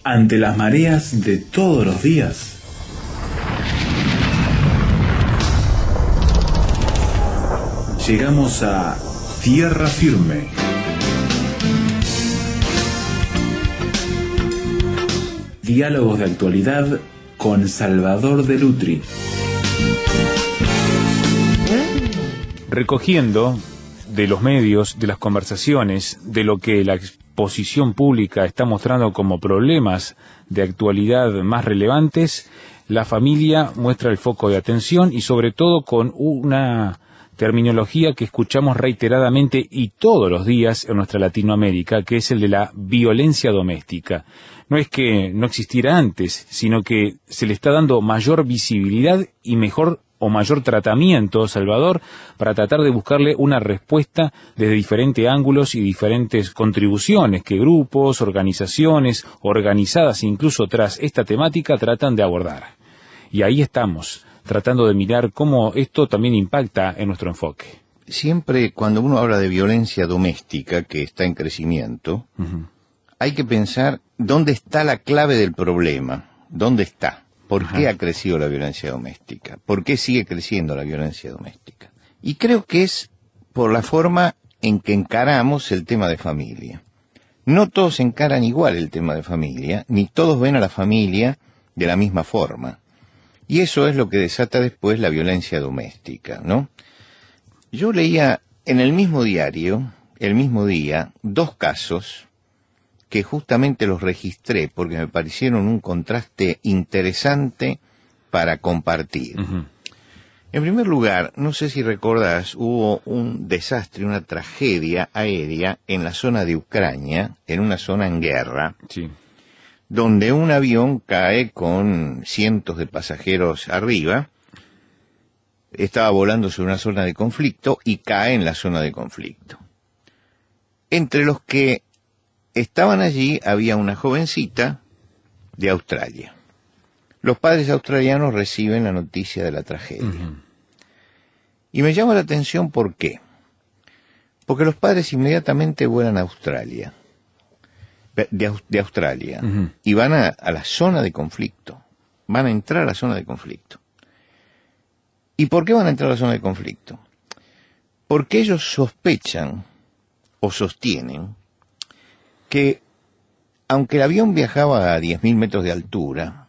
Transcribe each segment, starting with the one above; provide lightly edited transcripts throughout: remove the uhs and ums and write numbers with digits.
Ante las mareas de todos los días, llegamos a tierra firme. Diálogos de actualidad con Salvador de Lutri. Recogiendo de los medios, de las conversaciones, de lo que la exposición pública está mostrando como problemas de actualidad más relevantes, la familia muestra el foco de atención y sobre todo con una terminología que escuchamos reiteradamente y todos los días en nuestra Latinoamérica, que es el de la violencia doméstica. No es que no existiera antes, sino que se le está dando mayor visibilidad y mejor o mayor tratamiento, Salvador, para tratar de buscarle una respuesta desde diferentes ángulos y diferentes contribuciones que grupos, organizaciones, organizadas incluso tras esta temática tratan de abordar. Y ahí estamos, tratando de mirar cómo esto también impacta en nuestro enfoque. Siempre cuando uno habla de violencia doméstica, que está en crecimiento, hay que pensar dónde está la clave del problema, dónde está. ¿Por qué ha crecido la violencia doméstica? ¿Por qué sigue creciendo la violencia doméstica? Y creo que es por la forma en que encaramos el tema de familia. No todos encaran igual el tema de familia, ni todos ven a la familia de la misma forma. Y eso es lo que desata después la violencia doméstica, ¿no? Yo leía en el mismo diario, el mismo día, 2 casos que justamente los registré porque me parecieron un contraste interesante para compartir. En primer lugar, no sé si recordás, hubo un desastre, una tragedia aérea en la zona de Ucrania, en una zona en guerra, donde un avión cae con cientos de pasajeros arriba, estaba volando sobre una zona de conflicto y cae en la zona de conflicto. Entre los que estaban allí había una jovencita de Australia. Los padres australianos reciben la noticia de la tragedia. Y me llama la atención ¿por qué? Porque los padres inmediatamente vuelan a Australia, de Australia, y van a la zona de conflicto. Van a entrar a la zona de conflicto. ¿Y por qué van a entrar a la zona de conflicto? Porque ellos sospechan o sostienen que, aunque el avión viajaba a 10.000 metros de altura,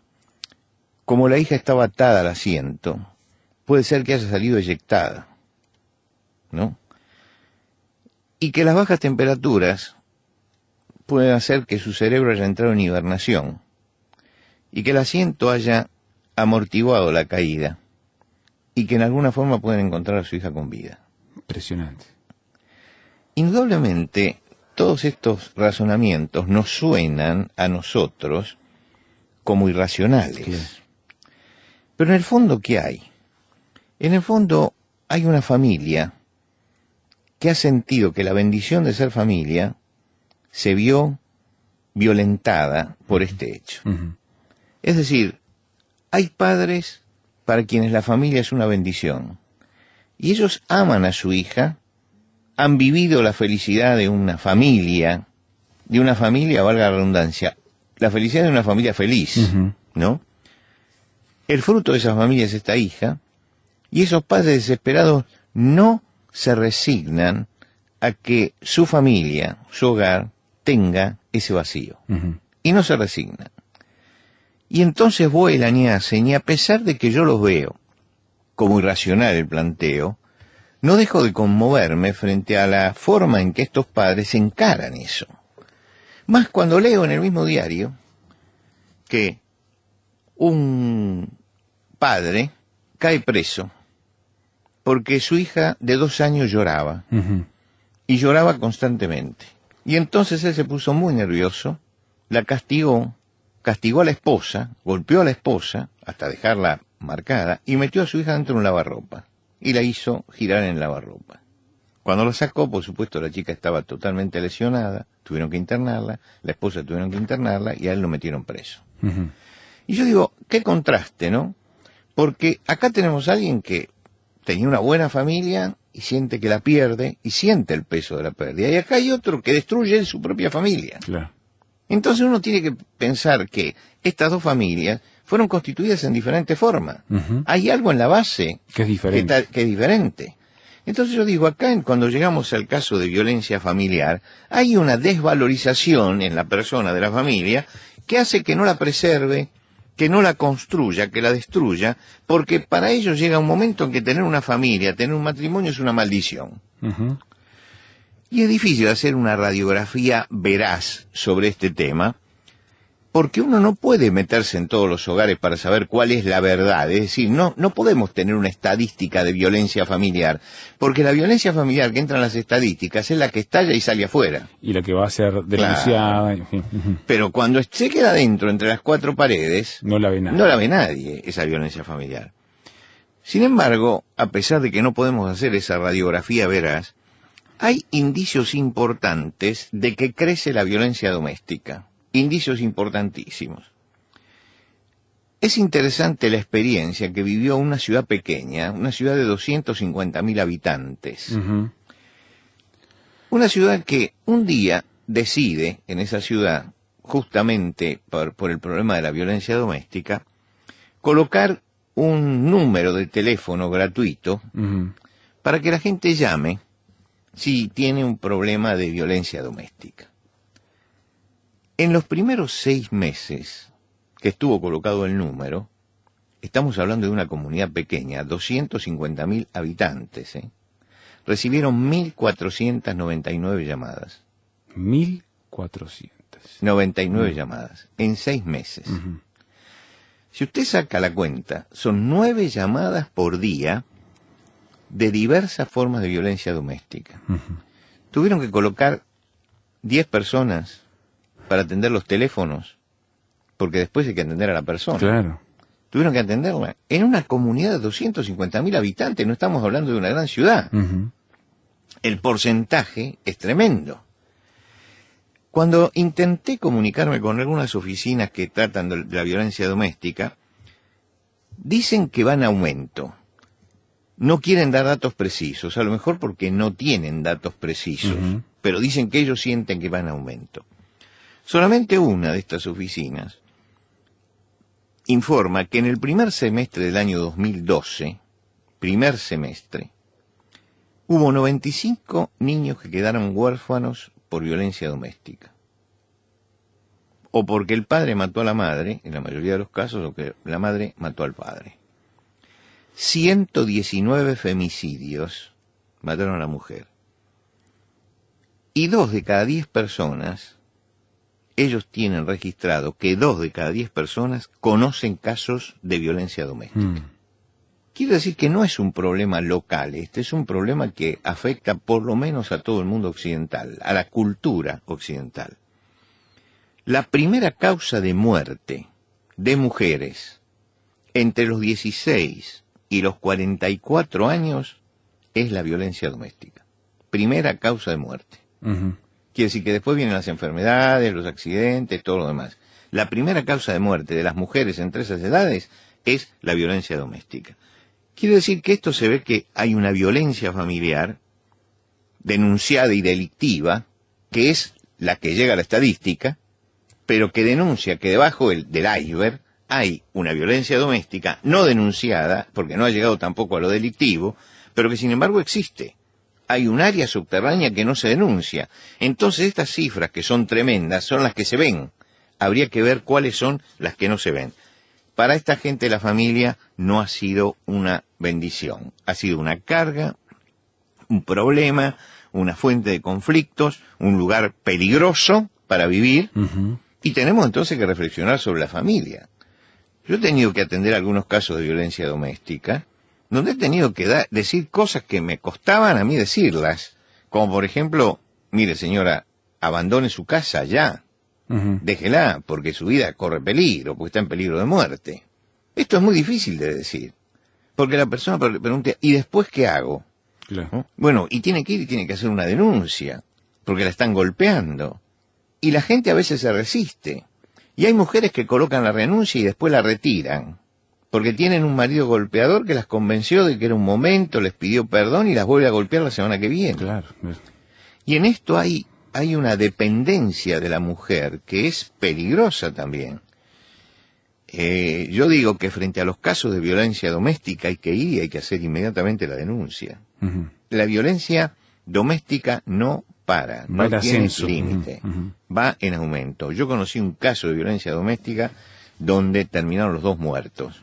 como la hija estaba atada al asiento, puede ser que haya salido eyectada, ¿no? Y que las bajas temperaturas pueden hacer que su cerebro haya entrado en hibernación y que el asiento haya amortiguado la caída y que en alguna forma pueden encontrar a su hija con vida. Impresionante. Indudablemente, todos estos razonamientos nos suenan a nosotros como irracionales. Sí. Pero en el fondo, ¿qué hay? En el fondo hay una familia que ha sentido que la bendición de ser familia se vio violentada por este hecho. Es decir, hay padres para quienes la familia es una bendición y ellos aman a su hija, han vivido la felicidad de una familia, valga la redundancia, la felicidad de una familia feliz, ¿no? El fruto de esa familia es esta hija, y esos padres desesperados no se resignan a que su familia, su hogar, tenga ese vacío. Y no se resignan. Y entonces vuelan y hacen, y a pesar de que yo los veo como irracional el planteo, no dejo de conmoverme frente a la forma en que estos padres encaran eso. Más cuando leo en el mismo diario que un padre cae preso porque su hija de 2 años lloraba, y lloraba constantemente. Y entonces él se puso muy nervioso, la castigó a la esposa, golpeó a la esposa, hasta dejarla marcada, y metió a su hija dentro de un lavarropa. Y la hizo girar en el lavarropa. Cuando la sacó, por supuesto, la chica estaba totalmente lesionada, tuvieron que internarla, la esposa tuvieron que internarla y a él lo metieron preso. Y yo digo, qué contraste, ¿no? Porque acá tenemos a alguien que tenía una buena familia y siente que la pierde y siente el peso de la pérdida. Y acá hay otro que destruye su propia familia. Claro. Entonces uno tiene que pensar que estas dos familias fueron constituidas en diferentes formas. Hay algo en la base que es diferente. Que es diferente. Entonces yo digo, acá cuando llegamos al caso de violencia familiar, hay una desvalorización en la persona de la familia que hace que no la preserve, que no la construya, que la destruya, porque para ellos llega un momento en que tener una familia, tener un matrimonio es una maldición. Y es difícil hacer una radiografía veraz sobre este tema, porque uno no puede meterse en todos los hogares para saber cuál es la verdad. Es decir, no podemos tener una estadística de violencia familiar, porque la violencia familiar que entra en las estadísticas es la que estalla y sale afuera. Y la que va a ser denunciada. Claro. Pero cuando se queda dentro, entre las cuatro paredes, no la ve nadie. No la ve nadie, esa violencia familiar. Sin embargo, a pesar de que no podemos hacer esa radiografía veraz, hay indicios importantes de que crece la violencia doméstica. Indicios importantísimos. Es interesante la experiencia que vivió una ciudad pequeña, una ciudad de 250.000 habitantes. Una ciudad que un día decide, en esa ciudad, justamente por el problema de la violencia doméstica, colocar un número de teléfono gratuito para que la gente llame si tiene un problema de violencia doméstica. En los primeros 6 meses que estuvo colocado el número, estamos hablando de una comunidad pequeña, 250.000 habitantes, recibieron 1.499 llamadas. 1.499 llamadas en 6 meses. Si usted saca la cuenta, son 9 llamadas por día de diversas formas de violencia doméstica. Tuvieron que colocar 10 personas para atender los teléfonos, porque después hay que atender a la persona. Claro. Tuvieron que atenderla en una comunidad de 250.000 habitantes, no estamos hablando de una gran ciudad. El porcentaje es tremendo. Cuando intenté comunicarme con algunas oficinas que tratan de la violencia doméstica, dicen que van a aumento. No quieren dar datos precisos, a lo mejor porque no tienen datos precisos, pero dicen que ellos sienten que van a aumento. Solamente una de estas oficinas informa que en el primer semestre del año 2012, primer semestre, hubo 95 niños que quedaron huérfanos por violencia doméstica. O porque el padre mató a la madre, en la mayoría de los casos, o que la madre mató al padre. 119 femicidios mataron a la mujer. Y 2 de cada 10 personas, ellos tienen registrado que 2 de cada 10 personas conocen casos de violencia doméstica. Quiere decir que no es un problema local, este es un problema que afecta por lo menos a todo el mundo occidental, a la cultura occidental. La primera causa de muerte de mujeres entre los 16 y los 44 años es la violencia doméstica. Primera causa de muerte. Quiere decir que después vienen las enfermedades, los accidentes, todo lo demás. La primera causa de muerte de las mujeres entre esas edades es la violencia doméstica. Quiere decir que esto se ve que hay una violencia familiar denunciada y delictiva, que es la que llega a la estadística, pero que denuncia que debajo del iceberg hay una violencia doméstica no denunciada, porque no ha llegado tampoco a lo delictivo, pero que sin embargo existe. Hay un área subterránea que no se denuncia. Entonces estas cifras, que son tremendas, son las que se ven. Habría que ver cuáles son las que no se ven. Para esta gente la familia no ha sido una bendición. Ha sido una carga, un problema, una fuente de conflictos, un lugar peligroso para vivir. Y tenemos entonces que reflexionar sobre la familia. Yo he tenido que atender algunos casos de violencia doméstica, donde he tenido que decir cosas que me costaban a mí decirlas, como por ejemplo, mire señora, abandone su casa ya, déjela, porque su vida corre peligro, porque está en peligro de muerte. Esto es muy difícil de decir, porque la persona pregunta, ¿y después qué hago? Claro. Bueno, y tiene que ir y tiene que hacer una denuncia, porque la están golpeando, y la gente a veces se resiste, y hay mujeres que colocan la renuncia y después la retiran, porque tienen un marido golpeador que las convenció de que era un momento, les pidió perdón y las vuelve a golpear la semana que viene. Claro. Y en esto hay hay una dependencia de la mujer que es peligrosa también. Yo digo que frente a los casos de violencia doméstica hay que ir y hay que hacer inmediatamente la denuncia. La violencia doméstica no para, no tiene límite, va en aumento. Yo conocí un caso de violencia doméstica donde terminaron los 2 muertos.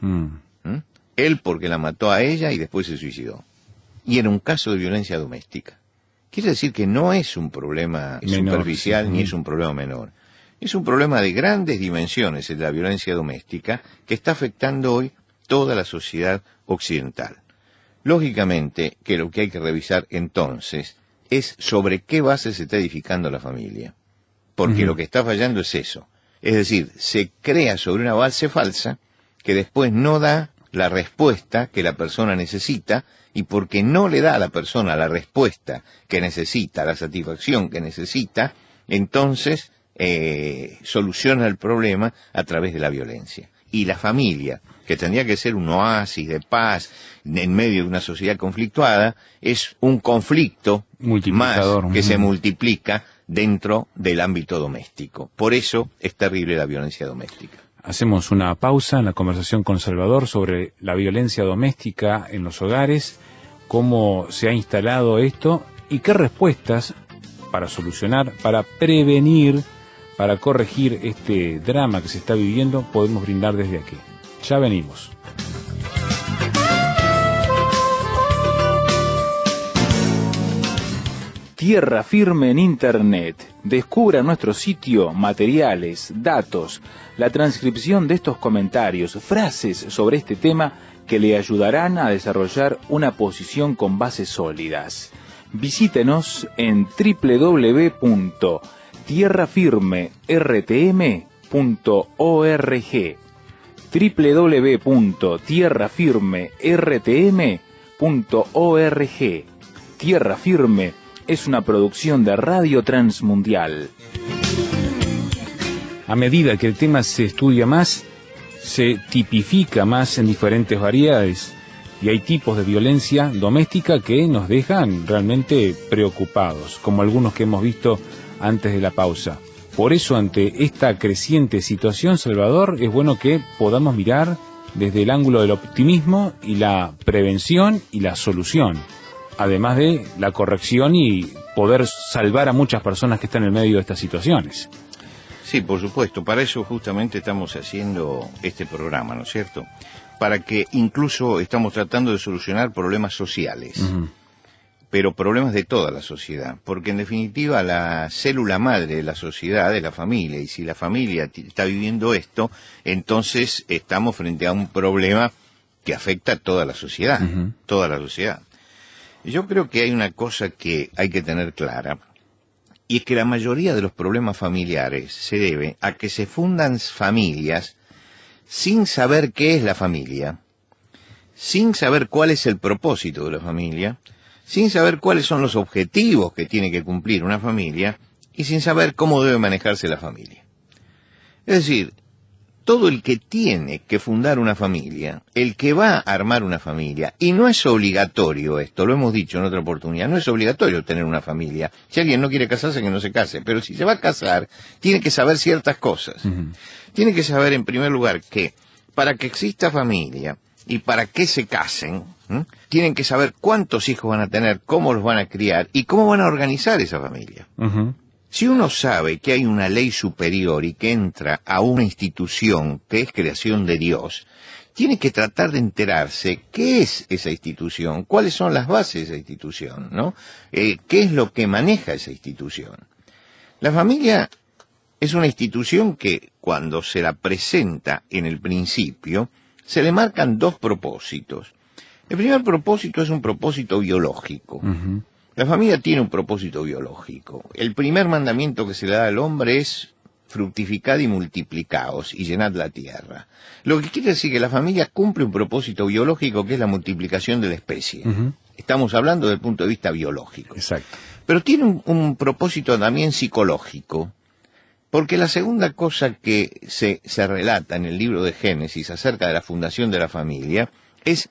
Él porque la mató a ella y después se suicidó. Y era un caso de violencia doméstica. Quiere decir que no es un problema superficial ni es un problema menor. Es un problema de grandes dimensiones, el de la violencia doméstica, que está afectando hoy toda la sociedad occidental. Lógicamente que lo que hay que revisar entonces es sobre qué base se está edificando la familia. Porque lo que está fallando es eso. Es decir, se crea sobre una base falsa que después no da la respuesta que la persona necesita, y porque no le da a la persona la respuesta que necesita, la satisfacción que necesita, entonces soluciona el problema a través de la violencia. Y la familia, que tendría que ser un oasis de paz en medio de una sociedad conflictuada, es un conflicto más que se multiplica dentro del ámbito doméstico. Por eso es terrible la violencia doméstica. Hacemos una pausa en la conversación con Salvador sobre la violencia doméstica en los hogares, cómo se ha instalado esto y qué respuestas para solucionar, para prevenir, para corregir este drama que se está viviendo podemos brindar desde aquí. Ya venimos. Tierra Firme en Internet. Descubra nuestro sitio, materiales, datos, la transcripción de estos comentarios, frases sobre este tema que le ayudarán a desarrollar una posición con bases sólidas. Visítenos en www.tierrafirmertm.org www.tierrafirmertm.org. Tierra Firme es una producción de Radio Transmundial. A medida que el tema se estudia más, se tipifica más en diferentes variedades y hay tipos de violencia doméstica que nos dejan realmente preocupados, como algunos que hemos visto antes de la pausa. Por eso, ante esta creciente situación, Salvador, es bueno que podamos mirar desde el ángulo del optimismo y la prevención y la solución, además de la corrección y poder salvar a muchas personas que están en medio de estas situaciones. Sí, por supuesto, para eso justamente estamos haciendo este programa, ¿no es cierto? Para que incluso estamos tratando de solucionar problemas sociales, pero problemas de toda la sociedad, porque en definitiva la célula madre de la sociedad es la familia, y si la familia está viviendo esto, entonces estamos frente a un problema que afecta a toda la sociedad, toda la sociedad. Yo creo que hay una cosa que hay que tener clara, y es que la mayoría de los problemas familiares se debe a que se fundan familias sin saber qué es la familia, sin saber cuál es el propósito de la familia, sin saber cuáles son los objetivos que tiene que cumplir una familia, y sin saber cómo debe manejarse la familia. Es decir, todo el que tiene que fundar una familia, el que va a armar una familia, y no es obligatorio esto, lo hemos dicho en otra oportunidad, no es obligatorio tener una familia. Si alguien no quiere casarse, que no se case, pero si se va a casar, tiene que saber ciertas cosas. Tiene que saber, en primer lugar, que para que exista familia y para que se casen, tienen que saber cuántos hijos van a tener, cómo los van a criar y cómo van a organizar esa familia. Si uno sabe que hay una ley superior y que entra a una institución que es creación de Dios, tiene que tratar de enterarse qué es esa institución, cuáles son las bases de esa institución, ¿no? ¿Qué es lo que maneja esa institución? La familia es una institución que, cuando se la presenta en el principio, se le marcan 2 propósitos. El primer propósito es un propósito biológico. La familia tiene un propósito biológico. El primer mandamiento que se le da al hombre es fructificad y multiplicaos y llenad la tierra. Lo que quiere decir que la familia cumple un propósito biológico que es la multiplicación de la especie. Estamos hablando desde el punto de vista biológico. Exacto. Pero tiene un propósito también psicológico, porque la segunda cosa que se relata en el libro de Génesis acerca de la fundación de la familia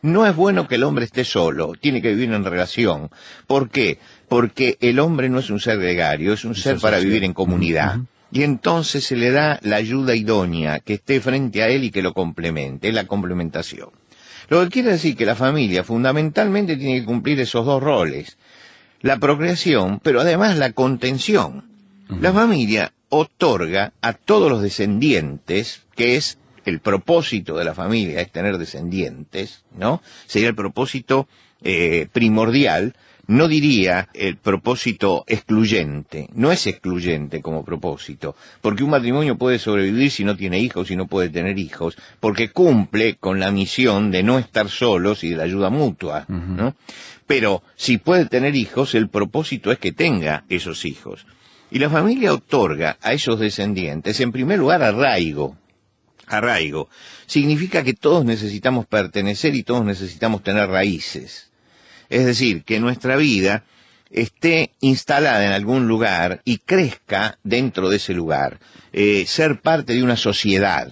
no es bueno que el hombre esté solo, tiene que vivir en relación. ¿Por qué? porque el hombre no es un ser gregario, es un ser para vivir en comunidad. Y entonces se le da la ayuda idónea que esté frente a él y que lo complemente, es la complementación. Lo que quiere decir que la familia fundamentalmente tiene que cumplir esos dos roles, la procreación, pero además la contención. La familia otorga a todos los descendientes, que es el propósito de la familia, es tener descendientes, ¿no? Sería el propósito primordial. No diría el propósito excluyente, no es excluyente como propósito, porque un matrimonio puede sobrevivir si no tiene hijos y no puede tener hijos, porque cumple con la misión de no estar solos y de la ayuda mutua, ¿no? Pero si puede tener hijos, el propósito es que tenga esos hijos. Y la familia otorga a esos descendientes, en primer lugar, arraigo. Arraigo significa que todos necesitamos pertenecer y todos necesitamos tener raíces. Es decir, que nuestra vida esté instalada en algún lugar y crezca dentro de ese lugar, ser parte de una sociedad.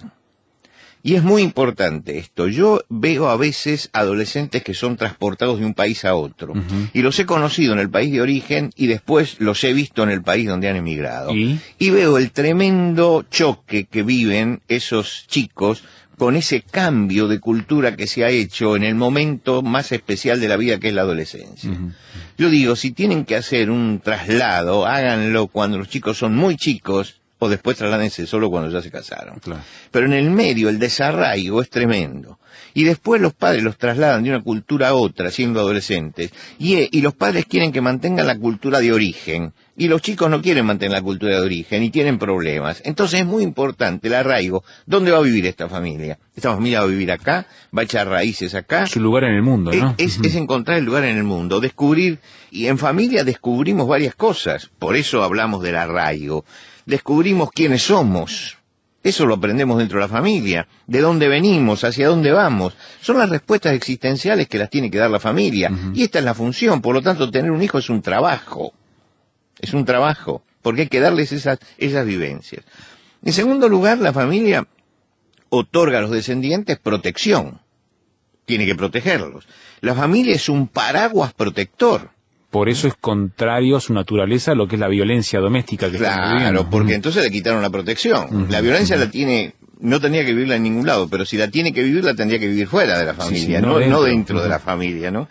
Y es muy importante esto. Yo veo a veces adolescentes que son transportados de un país a otro, y los he conocido en el país de origen y después los he visto en el país donde han emigrado. Y veo el tremendo choque que viven esos chicos con ese cambio de cultura que se ha hecho en el momento más especial de la vida, que es la adolescencia. Yo digo, si tienen que hacer un traslado, háganlo cuando los chicos son muy chicos, o después trasládense solo cuando ya se casaron. Claro. Pero en el medio el desarraigo es tremendo. Y después los padres los trasladan de una cultura a otra, siendo adolescentes, y los padres quieren que mantengan la cultura de origen, y los chicos no quieren mantener la cultura de origen, y tienen problemas. Entonces es muy importante el arraigo. ¿Dónde va a vivir esta familia? Esta familia va a vivir acá, va a echar raíces acá. Su lugar en el mundo, ¿no? Es encontrar el lugar en el mundo, descubrir, y en familia descubrimos varias cosas, por eso hablamos del arraigo. Descubrimos quiénes somos. Eso lo aprendemos dentro de la familia. De dónde venimos, hacia dónde vamos. Son las respuestas existenciales que las tiene que dar la familia. Y esta es la función. Por lo tanto, tener un hijo es un trabajo. Es un trabajo. Porque hay que darles esas vivencias. En segundo lugar, la familia otorga a los descendientes protección. Tiene que protegerlos. La familia es un paraguas protector. Por eso es contrario a su naturaleza lo que es la violencia doméstica que estamos viviendo. Claro, porque entonces le quitaron la protección. La violencia la tiene, no tendría que vivirla en ningún lado, pero si la tiene que vivir, la tendría que vivir fuera de la familia, no dentro de la familia, ¿no?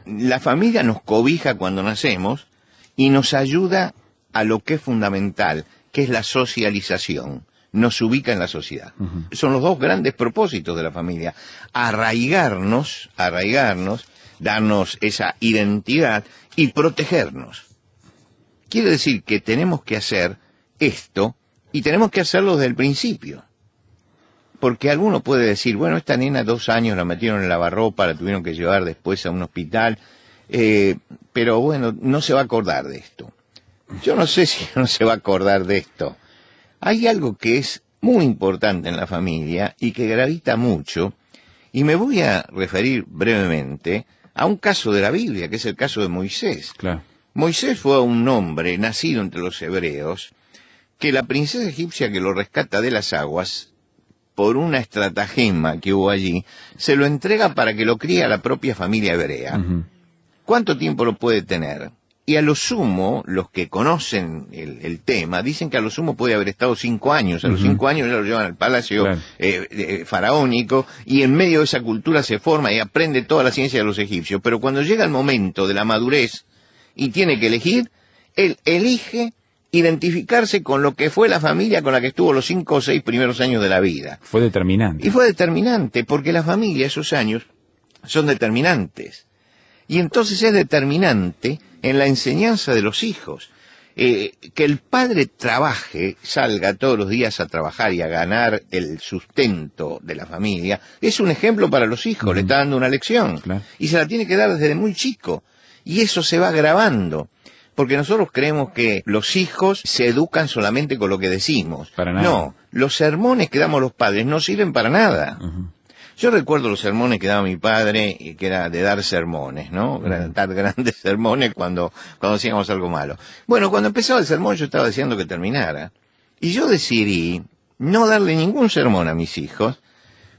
La familia nos cobija cuando nacemos y nos ayuda a lo que es fundamental, que es la socialización. Nos ubica en la sociedad. Son los dos grandes propósitos de la familia. Arraigarnos, darnos esa identidad y protegernos. Quiere decir que tenemos que hacer esto y tenemos que hacerlo desde el principio. Porque alguno puede decir, bueno, esta nena 2 años la metieron en lavarropa, la tuvieron que llevar después a un hospital, pero bueno, no se va a acordar de esto. Yo no sé si no se va a acordar de esto. Hay algo que es muy importante en la familia y que gravita mucho, y me voy a referir brevemente a un caso de la Biblia, que es el caso de Moisés. Claro. Moisés fue un hombre nacido entre los hebreos, que la princesa egipcia que lo rescata de las aguas, por una estratagema que hubo allí, se lo entrega para que lo críe a la propia familia hebrea. ¿Cuánto tiempo lo puede tener? Y a lo sumo, los que conocen el tema, dicen que a lo sumo puede haber estado 5 años. A los 5 años ya lo llevan al palacio faraónico, y en medio de esa cultura se forma y aprende toda la ciencia de los egipcios. Pero cuando llega el momento de la madurez y tiene que elegir, él elige identificarse con lo que fue la familia con la que estuvo los 5 o 6 primeros años de la vida. Fue determinante. Y fue determinante, porque la familia, esos años, son determinantes. Y entonces es determinante en la enseñanza de los hijos. Que el padre trabaje, salga todos los días a trabajar y a ganar el sustento de la familia, es un ejemplo para los hijos, le está dando una lección. Claro. Y se la tiene que dar desde muy chico. Y eso se va grabando. Porque nosotros creemos que los hijos se educan solamente con lo que decimos. Para nada. No, los sermones que damos los padres no sirven para nada. Yo recuerdo los sermones que daba mi padre, que era de dar sermones, ¿no? Dar grandes sermones cuando hacíamos algo malo. Bueno, cuando empezaba el sermón yo estaba deseando que terminara. Y yo decidí no darle ningún sermón a mis hijos,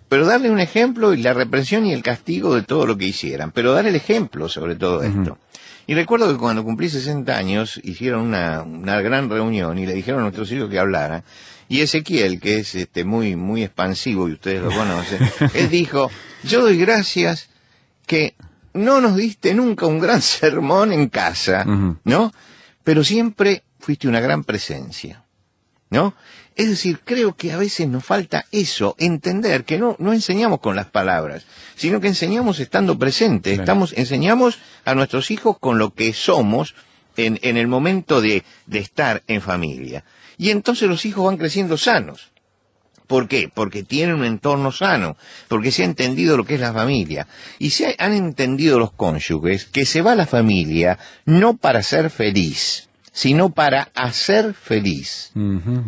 pero darle un ejemplo y la reprensión y el castigo de todo lo que hicieran. Pero dar el ejemplo sobre todo esto. Y recuerdo que cuando cumplí 60 años hicieron una gran reunión y le dijeron a nuestros hijos que hablaran. Y Ezequiel, que es muy expansivo y ustedes lo conocen, él dijo, yo doy gracias que no nos diste nunca un gran sermón en casa, ¿no? Pero siempre fuiste una gran presencia, ¿no? Es decir, creo que a veces nos falta eso, entender que no enseñamos con las palabras, sino que enseñamos estando presentes, Claro. Enseñamos a nuestros hijos con lo que somos en el momento de estar en familia. Y entonces los hijos van creciendo sanos. ¿Por qué? Porque tienen un entorno sano, porque se ha entendido lo que es la familia. Y han entendido los cónyuges que se va a la familia no para ser feliz, sino para hacer feliz.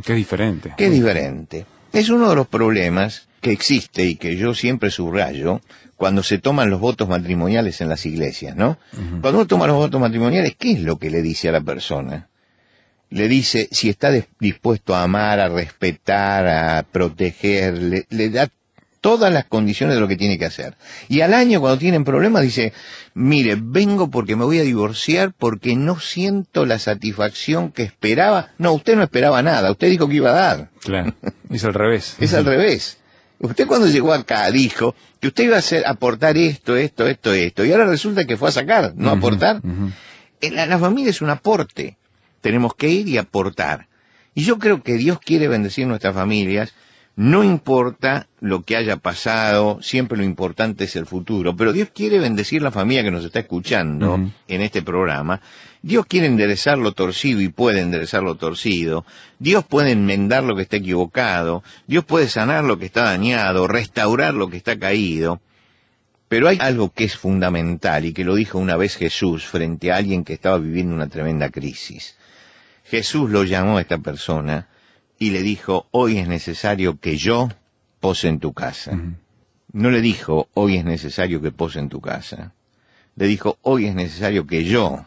Qué diferente. Qué diferente. Es uno de los problemas que existe y que yo siempre subrayo cuando se toman los votos matrimoniales en las iglesias, ¿no? Cuando uno toma los votos matrimoniales, ¿qué es lo que le dice a la persona? Le dice si está dispuesto a amar, a respetar, a proteger, le da todas las condiciones de lo que tiene que hacer. Y al año, cuando tienen problemas, dice, mire, vengo porque me voy a divorciar porque no siento la satisfacción que esperaba. No, usted no esperaba nada, usted dijo que iba a dar. Claro, es al revés. Es al revés. Usted cuando llegó acá dijo que usted iba a aportar esto, y ahora resulta que fue a sacar, no a aportar. La familia es un aporte. Tenemos que ir y aportar. Y yo creo que Dios quiere bendecir nuestras familias, no importa lo que haya pasado, siempre lo importante es el futuro, pero Dios quiere bendecir la familia que nos está escuchando en este programa. Dios quiere enderezar lo torcido y puede enderezar lo torcido. Dios puede enmendar lo que está equivocado. Dios puede sanar lo que está dañado, restaurar lo que está caído. Pero hay algo que es fundamental y que lo dijo una vez Jesús frente a alguien que estaba viviendo una tremenda crisis. Jesús lo llamó a esta persona y le dijo, hoy es necesario que yo pose en tu casa. No le dijo, hoy es necesario que pose en tu casa. Le dijo, hoy es necesario que yo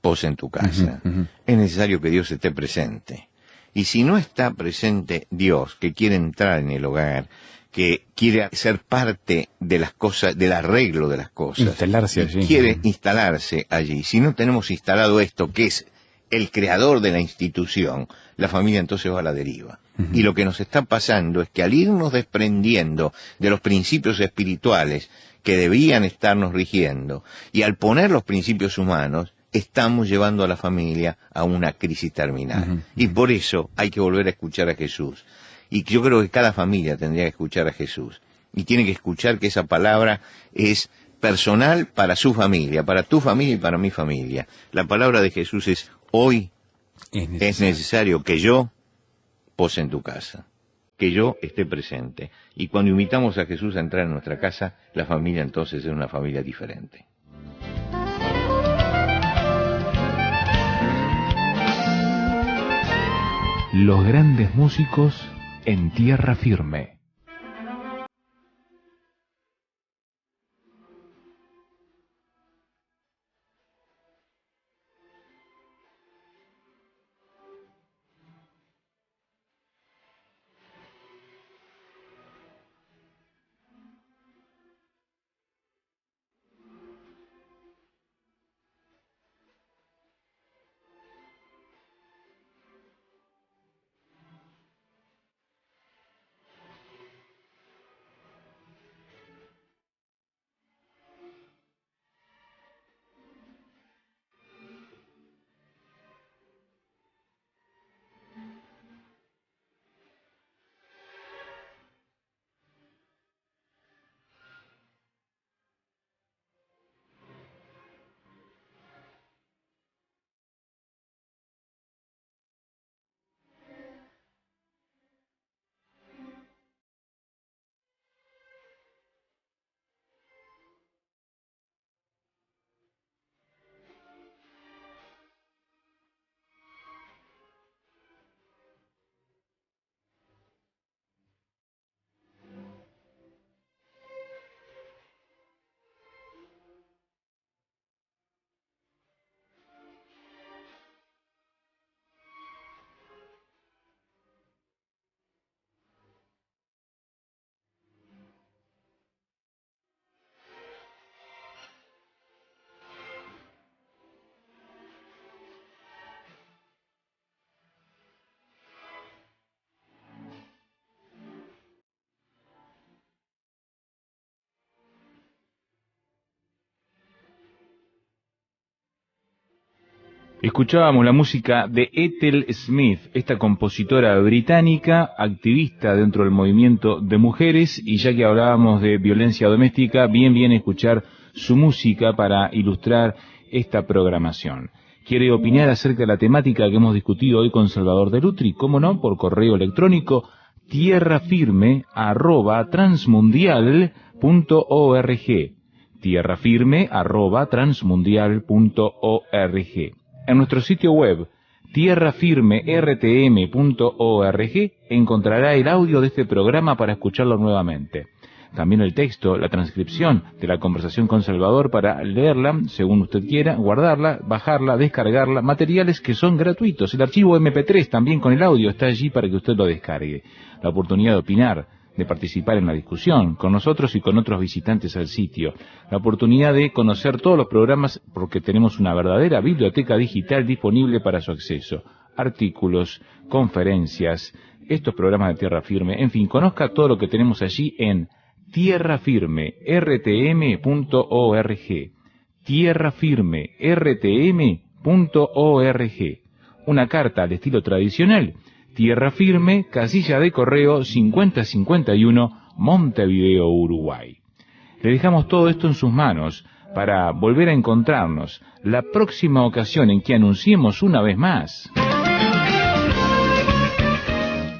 pose en tu casa. Es necesario que Dios esté presente. Y si no está presente Dios, que quiere entrar en el hogar, que quiere ser parte de las cosas, del arreglo de las cosas. Instalarse allí. Quiere instalarse allí. Si no tenemos instalado esto, que es el creador de la institución, la familia entonces va a la deriva. Y lo que nos está pasando es que al irnos desprendiendo de los principios espirituales que debían estarnos rigiendo, y al poner los principios humanos, estamos llevando a la familia a una crisis terminal. Y por eso hay que volver a escuchar a Jesús. Y yo creo que cada familia tendría que escuchar a Jesús. Y tiene que escuchar que esa palabra es personal para su familia, para tu familia y para mi familia. La palabra de Jesús es, hoy es necesario que yo pose en tu casa, que yo esté presente. Y cuando invitamos a Jesús a entrar en nuestra casa, la familia entonces es una familia diferente. Los grandes músicos en tierra firme. Escuchábamos la música de Ethel Smith, esta compositora británica, activista dentro del movimiento de mujeres, y ya que hablábamos de violencia doméstica, bien escuchar su música para ilustrar esta programación. ¿Quiere opinar acerca de la temática que hemos discutido hoy con Salvador de Lutri? ¿Cómo no? Por correo electrónico tierrafirme@transmundial.org, tierrafirme@transmundial.org. En nuestro sitio web tierrafirmertm.org encontrará el audio de este programa para escucharlo nuevamente. También el texto, la transcripción de la conversación con Salvador para leerla, según usted quiera, guardarla, bajarla, descargarla, materiales que son gratuitos. El archivo MP3 también con el audio está allí para que usted lo descargue. La oportunidad de opinar, de participar en la discusión con nosotros y con otros visitantes al sitio. La oportunidad de conocer todos los programas porque tenemos una verdadera biblioteca digital disponible para su acceso. Artículos, conferencias, estos programas de Tierra Firme, en fin, conozca todo lo que tenemos allí en tierrafirmertm.org, tierrafirmertm.org. Una carta al estilo tradicional, Tierra Firme, casilla de correo 5051, Montevideo, Uruguay. Le dejamos todo esto en sus manos para volver a encontrarnos la próxima ocasión en que anunciemos una vez más.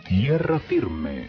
Tierra Firme.